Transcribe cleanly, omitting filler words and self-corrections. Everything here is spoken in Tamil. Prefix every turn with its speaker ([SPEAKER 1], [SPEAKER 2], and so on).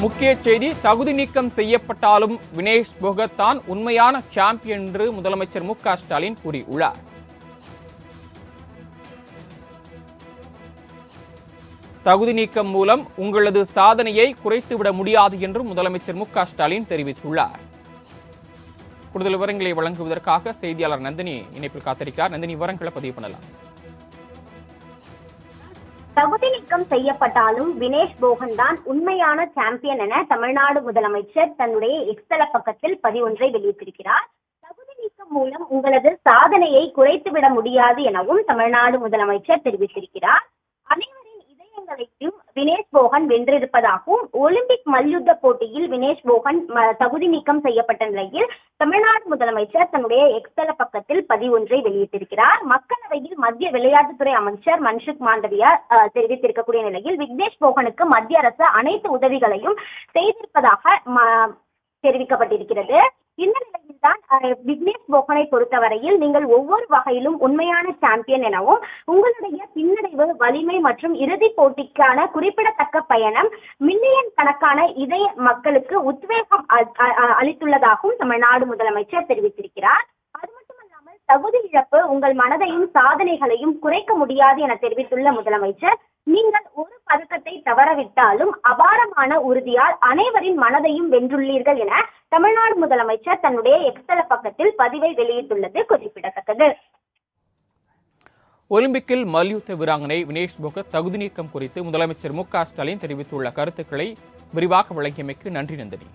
[SPEAKER 1] முக்கிய செய்தி, தகுதி நீக்கம் செய்யப்பட்டாலும் வினேஷ் போகத் தான் உண்மையான சாம்பியன் என்று முதலமைச்சர் மு.க. ஸ்டாலின் கூறியுள்ளார். தகுதி நீக்கம் மூலம் உங்களது சாதனையை குறைத்துவிட முடியாது என்றும் முதலமைச்சர் மு.க. ஸ்டாலின் தெரிவித்துள்ளார். கூடுதல் விவரங்களை வழங்குவதற்காக செய்தியாளர் நந்தினி இணைப்பில் காத்திருக்கிறார். நந்தினி, விவரங்களை பதிவு பண்ணலாம்.
[SPEAKER 2] தகுதி நீக்கம் செய்யப்பட்டாலும் வினேஷ் போகன் தான் உண்மையான சாம்பியன் என தமிழ்நாடு முதலமைச்சர் தன்னுடைய எக்ஸ்தல பக்கத்தில் பதிவொன்றை வெளியிட்டிருக்கிறார். தகுதி நீக்கம் மூலம் உங்களது சாதனையை குறைத்துவிட முடியாது எனவும் தமிழ்நாடு முதலமைச்சர் தெரிவித்திருக்கிறார். அனைவரின் இதயங்களையும் வினேஷ் போகன் வென்றிருப்பதாகவும், ஒலிம்பிக் மல்யுத்த போட்டியில் வினேஷ் போகன் தகுதி நீக்கம் செய்யப்பட்ட நிலையில் தமிழ்நாடு முதலமைச்சர் தன்னுடைய எக்ஸ்தல பக்கத்தில் பதிவொன்றை வெளியிட்டிருக்கிறார். மக்களவையில் மத்திய விளையாட்டுத்துறை அமைச்சர் மன்சுக் மாண்டவியா தெரிவித்திருக்கக்கூடிய நிலையில் விக்னேஷ் போகனுக்கு மத்திய அரசு அனைத்து உதவிகளையும் செய்திருப்பதாக தெரிவிக்கப்பட்டிருக்கிறது. இந்த நிலையில்தான் விக்னேஷ் போகனை பொறுத்தவரையில் நீங்கள் ஒவ்வொரு வகையிலும் உண்மையான சாம்பியன் எனவும், உங்களுடைய பின்னடைவு, வலிமை மற்றும் இறுதி போட்டிக்கான குறிப்பிடத்தக்க பயணம் மில்லியன் கணக்கான இதய மக்களுக்கு உத்வேகம் அளித்துள்ளதாகவும் தமிழ்நாடு முதலமைச்சர் தெரிவித்திருக்கிறார். அது மட்டுமல்லாமல் தகுதி இழப்பு உங்கள் மனதையும் சாதனைகளையும் குறைக்க முடியாது என தெரிவித்துள்ள முதலமைச்சர், நீங்கள் ஒரு பதக்கத்தை தவறவிட்டாலும் அபாரமான உறுதியால் அனைவரின் மனதையும் வென்றுள்ளீர்கள் என தமிழ்நாடு முதலமைச்சர் தன்னுடைய எக்ஸ்தல பக்கத்தில் பதிவை வெளியிட்டுள்ளது குறிப்பிடத்தக்கது.
[SPEAKER 1] ஒலிம்பிக்கில் மல்யுத்த வீராங்கனை வினேஷ் போகத் தகுதி நீக்கம் குறித்து முதலமைச்சர் மு.க. ஸ்டாலின் தெரிவித்துள்ள கருத்துக்களை விரிவாக வழங்கியமைக்கு நன்றி நந்தினி.